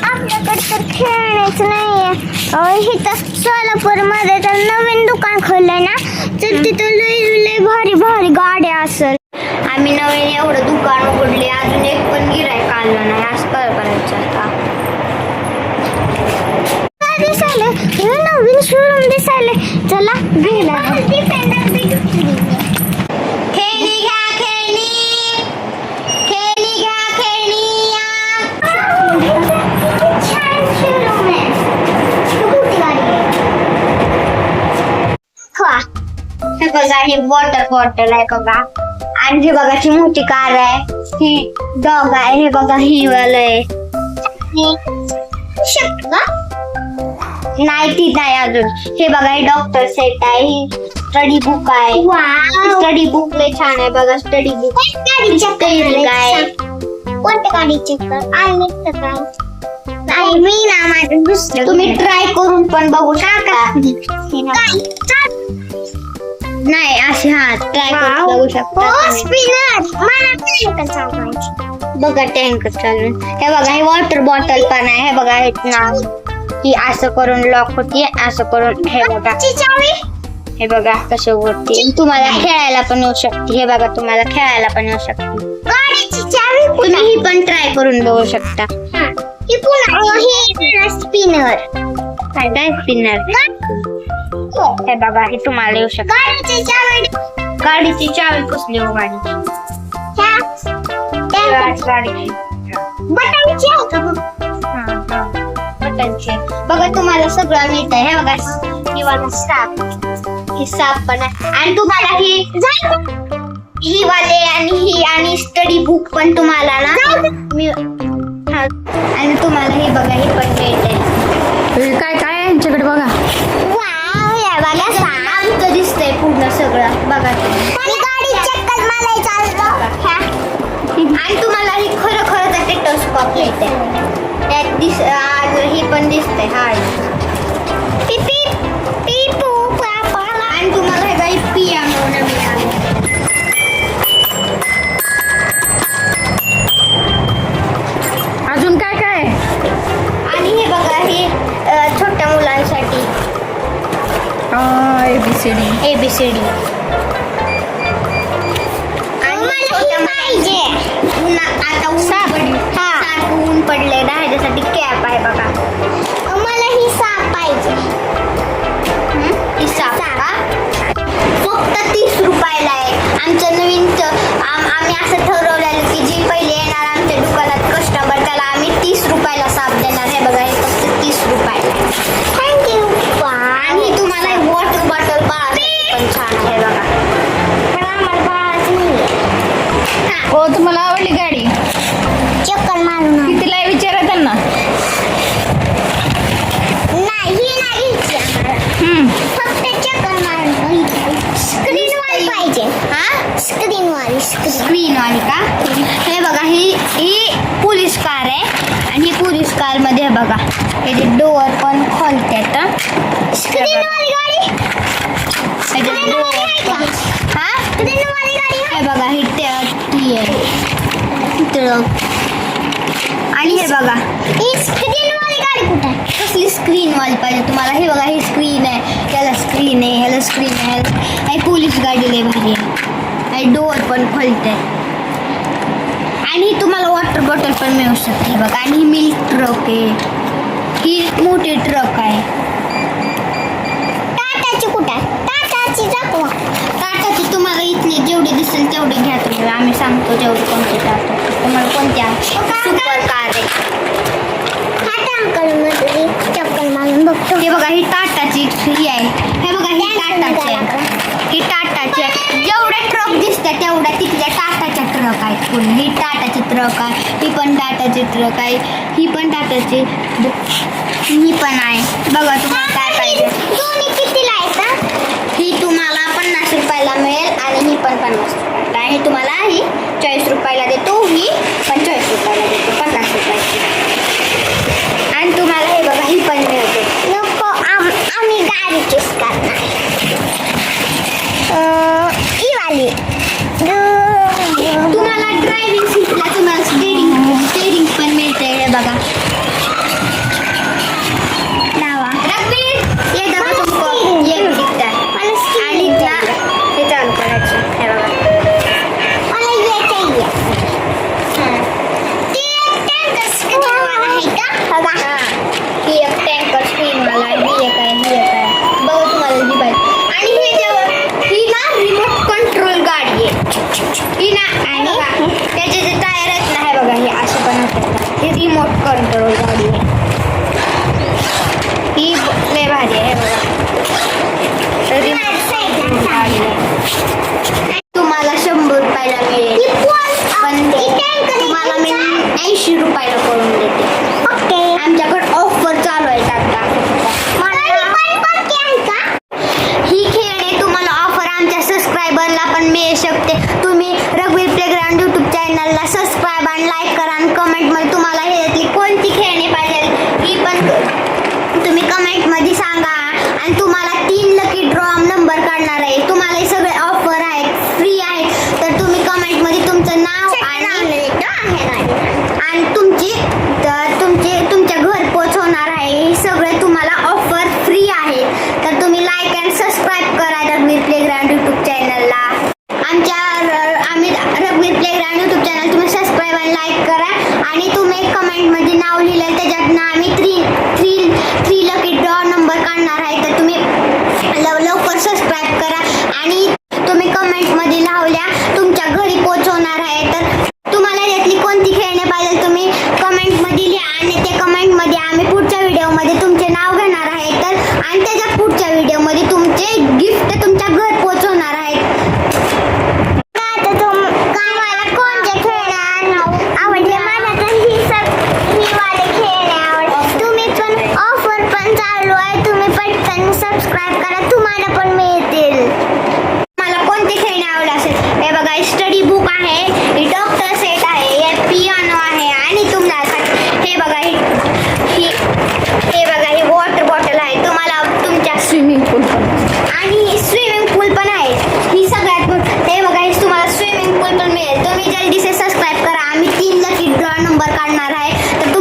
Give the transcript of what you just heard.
आपल्याकडे तर खेळणेच नाहीये. इथं सोलापूरमध्ये तर नवीन दुकान खोललंय ना, तर तिथं लय भारी भारी गाड्या असेल. आम्ही नवीन एवढं दुकान उघडले, अजून एक पण गिऱ्हाईक आलं नाही. असं काय करायचं आता? काय दिसायला नवीन शोरूम दिसायला. चला घ्यायला. खेळणी घ्या, खेळणी खेळणी घ्या, खेळणी छान शोरूम आहे. मोठी गाडी हे बघा, ही वॉटर बॉटल आहे बघा. आणि हे बघा, ही मोठी कार आहे. ही डॉग आहे. हे बघा, ही वाल आहे. नाही ती नाही अजून. हे बघा, हे डॉक्टर सेट आहे. ही स्टडी बुक आहे. स्टडी बुक लय छान आहे बघा. स्टडी बुक आहे. कोणत्या गाडीचे मी ना माझं दुसरं. तुम्ही ट्राय करून पण बघू शकता. नाही अशी ट्राय करून बघू शकता. बघा टँकर चालून. हे बघा, हे वॉटर बॉटल पण आहे. हे बघा, ना ही असं करून लॉक होती, असं करून. हे बघा, हे बघा कसं होती. तुम्हाला खेळायला पण येऊ शकते. हे बघा, तुम्हाला खेळायला पण येऊ शकते. तुम्ही ही पण ट्राय करून बघू शकता. स्पिनर काय स्पिनर. हे बघा, हे तुम्हाला येऊ शकते. गाडीची चावी कसली हो गाडीची. बघा, तुम्हाला सगळं मिळत आहे. हे बघा, साप. हे साप पण आहे. आणि तुम्हाला ही वाले आणि स्टडी बुक पण तुम्हाला ना. आणि तुम्हाला हे बघा, हे पण मिळते. काय काय आहे यांच्याकडे बघा. दिसतंय पूर्ण सगळं बघा. आणि तुम्हाला ही खरं टेटोस्कोप मिळते. ही पण दिसते. आणि तुम्हाला हे काही पियानो मिळाले. अजून काय काय आहे. आणि हे बघा, हे छोट्या मुलांसाठी ABCD. आता ऊन पडले ना, ह्याच्यासाठी कॅप आहे बघा. मला ही साप पाहिजे. ही साप का फक्त 30 रुपयाला आहे. आमचं नवीन आम्ही असं ठरवलेलं की जी पहिले येणार आमच्या दुकानात कस्टमर, त्याला आम्ही 30 रुपयाला साप देणार. हे बघा, हे फक्त 30 रुपयाला. थँक्यू. आणि तुम्हाला वॉटर बॉटल पण छान आहे बघा. पण आम्हाला बाळाच नाही. हो, तुम्हाला आवडली गाडी. चक्कर मारून कितीला आहे विचारा त्यांना. नाही फक्त चक्कर मारून. स्क्रीनवाली पाहिजे. स्क्रीनवाली का. हे बघा, ही पोलीस कार आहे. आणि ही पोलीस कार मध्ये बघा, याचे डोअर पण खोलतात. स्क्रीनवाली गाडी. हे बघा, ही आणि हे बघा, स्क्रीनवाली गाडी कुठे आहे. कसली स्क्रीनवाली पाहिजे तुम्हाला. हे बघा, ही स्क्रीन आहे. याला स्क्रीन आहे, ह्याला स्क्रीन आहे. पोलीस गाडी लय भारी आहे. डोअर पण खोलते. आणि तुम्हाला वॉटर बॉटल पण मिळू शकते बघा. आणि ही मिल्क ट्रक आहे. ही मोठी ट्रक आहे. टाटाची कुठे आहे. टाटाची दाखवा. टाटाची तुम्हाला इथले जेवढे दिसेल तेवढे घ्या तुम्ही. आम्ही सांगतो जेवढे कोणते टाटा. तुम्हाला कोणत्या सुपर कार आहे. चक्कर मारून बघतो. हे बघा, ही टाटाची ही आहे. हे बघा, ही टाटाची आहे. ही टाटाची आहे. जेवढे ट्रक दिसतात तेवढ्या तिथल्या टाटाच्या ट्रक आहेत. पूर्ण ही टाटाची ट्रक आहे. ही पण टाटाची ट्रक आहे. ही पण टाटाची. ही पण आहे बघा. तुम्हाला काय पाहिजे. कितीला आहे. ही तुम्हाला 50 रुपयाला मिळेल. आणि ही पण 50 रुपयाला. आणि तुम्हाला ही 40 रुपयाला देतो. ही 45 रुपयाला देतो. 50 रुपयाची. आणि तुम्हाला हे बघा, ही पण मिळते. नको, आम्ही गाडीचीच करणार. ही वाली तुम्हाला ड्रायव्हिंग सीटला तुम्हाला स्टेरिंग रिमोट कंट्रोल गाडी आहे. ही लय भारी आहे बघा. रिमोट गाडी आहे. तुम्हाला 100 रुपयाला मिळेल पण तुम्हाला मी 80 रुपयाला करून देते. आमच्याकडे ऑफर चालू आहे आता. ही खेळणे तुम्हाला ऑफर आमच्या सबस्क्रायबरला पण मिळू शकते. तुम्ही रघुवीर प्लेग्राऊंड यूट्यूब चॅनलला सबस्क्राईब आणि लाईक करा आणि कमेंटमध्ये तुम्हाला ह्यातली कोणती खेळणी पाहिजे ही पण तुम्ही कमेंटमध्ये सांगा. आणि तुम्हाला 3 लकी ड्रॉ नंबर काढणार आहे. तुम्हाला हे सगळे ऑफर आहेत, फ्री आहेत. तर तुम्ही कमेंटमध्ये तुमचं नाव आणि तुमच्या घर पोहोचवणार आहे. हे सगळे तुम्हाला ऑफर फ्री आहे. तर तुम्ही लाईक अँड सबस्क्राईब करा रघुवीर प्लेग्राऊंड यूट्यूब चॅनलला. आम्ही रघुवीर प्लेग्राऊंड यूट्यूब चॅनल तुम्ही सबस्क्राईब आणि लाईक करा आणि तुम्ही कमेंटमध्ये नाव लिहिलं त्याच्यातनं आम्ही थ्री लकी ड्रॉ नंबर काढणार आहे. तर तुम्ही लवकर सबस्क्राईब करा आणि तुम्ही कमेंटमध्ये लावल्या तुमच्या घरी पोहोचवणार आहे. तर तुम्हाला यातली कोणती खेळणे पाहिजे तुम्ही कमेंटमध्ये लिहा आणि त्या कमेंटमध्ये आम्ही पुढच्या व्हिडिओमध्ये तुमचे नाव घेणार आहे. तर आणि त्याच्या पुढच्या व्हिडिओमध्ये तुमचे गिफ्ट तुमच्या घर पोहोचवणार आहेत. आवडले मला तर ही वाले खेळणे आवडले. तुम्ही पण ऑफर पण चालू आहे. तुम्ही पटकन सबस्क्राईब करा तुम्हाला पण मिळतील. मला कोणते खेळणे आवडले असेल हे बघा. स्टडी बुक आहे, ही डॉक्टर सेट आहे, हे पियानो आहे आणि तुम्हाला हे बघा ही वॉटर बॉटल आहे. तुम्हाला तुमच्या स्विमिंग पूल पण आणि स्विमिंग पूल पण आहे. ही सगळ्यात हे बघा हे तुम्हाला स्विमिंग पूल पण मिळेल. तुम्ही जल्दी से सबस्क्राईब करा. आम्ही 3 लकी ड्रॉ नंबर काढणार आहे. तर